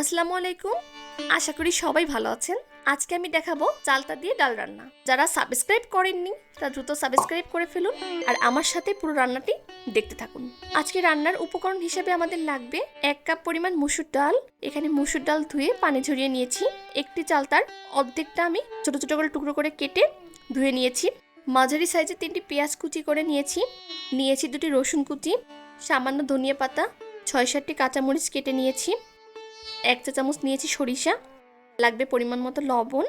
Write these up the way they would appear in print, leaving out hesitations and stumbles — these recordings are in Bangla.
আসসালামু আলাইকুম। আশা করি সবাই ভালো আছেন। আজকে আমি দেখাবো চালতা দিয়ে ডাল রান্না। যারা সাবস্ক্রাইব করেননি তারা দ্রুত সাবস্ক্রাইব করে ফেলুন আর আমার সাথে পুরো রান্নাটি দেখতে থাকুন। আজকে রান্নার উপকরণ হিসেবে আমাদের লাগবে 1 কাপ পরিমাণ মসুর ডাল। এখানে মসুর ডাল ধুয়ে পানি ঝরিয়ে নিয়েছি। একটি চালতার অর্ধেকটা আমি ছোট ছোট করে টুকরো করে কেটে ধুয়ে নিয়েছি। মাঝারি সাইজে 3টি পেঁয়াজ কুচি করে নিয়েছি। 2টি রসুন কুচি, সামান্য ধনিয়া পাতা, 6-7টি কাঁচামরিচ কেটে নিয়েছি। 1 চা চামচ নিয়েছি সরিষা, লাগবে পরিমাণ মতো লবণ,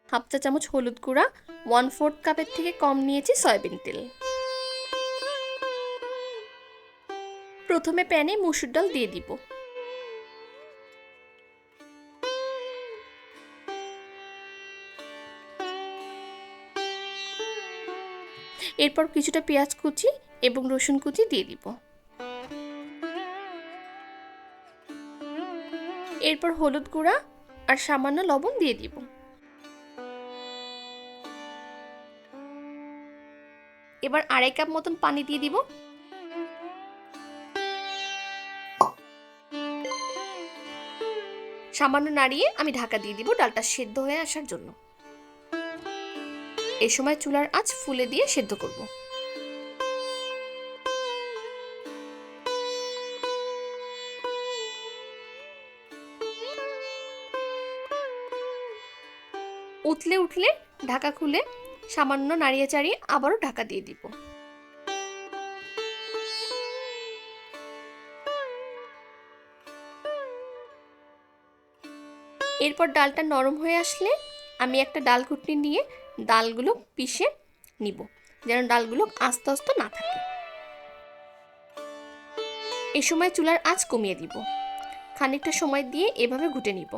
1/2 চা চামচ হলুদ গুঁড়া, 1/4 কাপের থেকে কম নিয়েছি সয়াবিন তেল। প্রথমে প্যানে মসুর ডাল দিয়ে দিব। এরপর কিছুটা পেঁয়াজ কুচি এবং রসুন কুচি দিয়ে দিব। এরপর হলুদ গুঁড়া আর সামান্য লবণ দিয়ে দিব। এবার 2.5 কাপ মতন পানি দিয়ে দিব। সামান্য নাড়িয়ে আমি ঢাকা দিয়ে দিব ডালটা সেদ্ধ হয়ে আসার জন্য। এই সময় চুলার আঁচ ফুলে দিয়ে সেদ্ধ করব। উঠলে ঢাকা খুলে সামান্য নাড়িয়ে চাড়িয়ে আবারও ঢাকা দিয়ে দিব। এরপর ডালটা নরম হয়ে আসলে আমি একটা ডাল ঘুটনি নিয়ে ডালগুলো পিষে নিব, যেন ডালগুলো আস্তে আস্তে না থাকে। এই সময় চুলার আঁচ কমিয়ে দিব। খানিকটা সময় দিয়ে এভাবে ঘুটে নিব।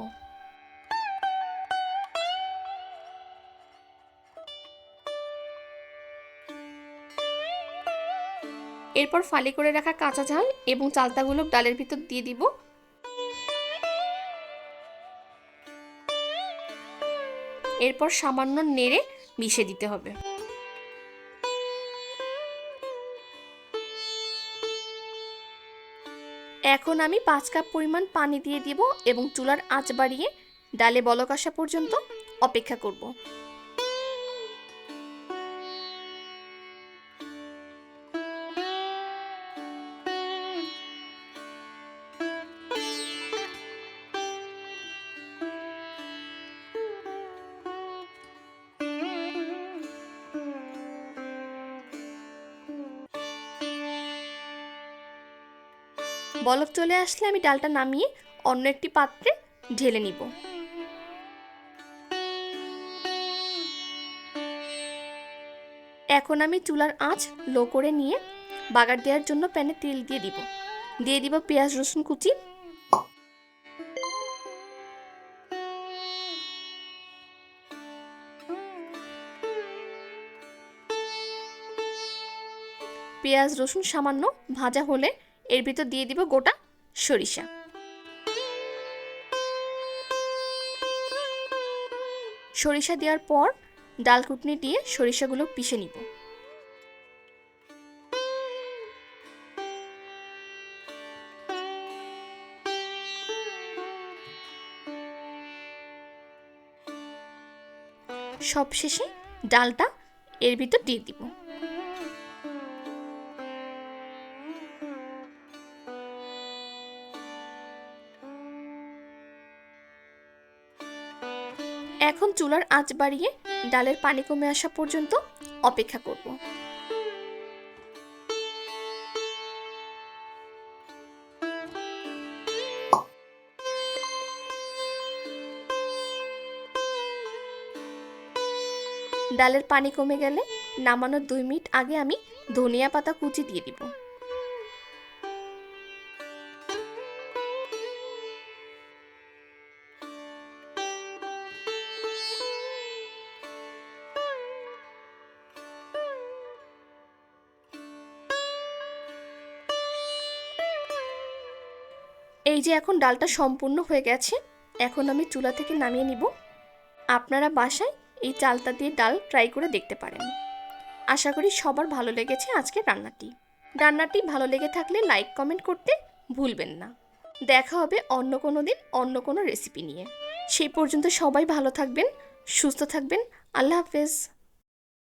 এরপর ফালি করে রাখা কাঁচা ঝাল এবং চালতাগুলো ডালের ভিতর দিয়ে দিব। এরপর সামান্য নেড়ে মিশিয়ে দিতে হবে। এখন আমি 5 কাপ পরিমাণ পানি দিয়ে দিব এবং চুলার আঁচ বাড়িয়ে ডালে বলক আসা পর্যন্ত অপেক্ষা করব। বলক চলে আসলে আমি ডালটা নামিয়ে অন্য একটি পাত্রে ঢেলে নিব। এখন আমি চুলার আঁচ লো করে নিয়ে বাগার দেওয়ার জন্য প্যানে তেল দিয়ে দিব পেঁয়াজ রসুন কুচি, পেঁয়াজ রসুন সামান্য ভাজা হলে এর ভিতর দিয়ে দিব গোটা সরিষা। সরিষা দেওয়ার পর ডাল ঘুটনি দিয়ে সরিষাগুলো পিষে নিব। সবশেষে ডালটা এর ভিতর দিয়ে দিব। এখন চুলার আঁচ বাড়িয়ে ডালের পানি কমে আসা পর্যন্ত অপেক্ষা করব। ডালের পানি কমে গেলে নামানোর 2 মিনিট আগে আমি ধনিয়া পাতা কুচি দিয়ে দিব। এই যে এখন ডালটা সম্পূর্ণ হয়ে গেছে। এখন আমি চুলা থেকে নামিয়ে নিব। আপনারা বাসায় এই চালতা দিয়ে ডাল ট্রাই করে দেখতে পারেন। আশা করি সবার ভালো লেগেছে আজকের রান্নাটি। রান্নাটি ভালো লেগে থাকলে লাইক কমেন্ট করতে ভুলবেন না। দেখা হবে অন্য কোনো দিন অন্য কোনো রেসিপি নিয়ে। সেই পর্যন্ত সবাই ভালো থাকবেন, সুস্থ থাকবেন। আল্লাহ হাফেজ।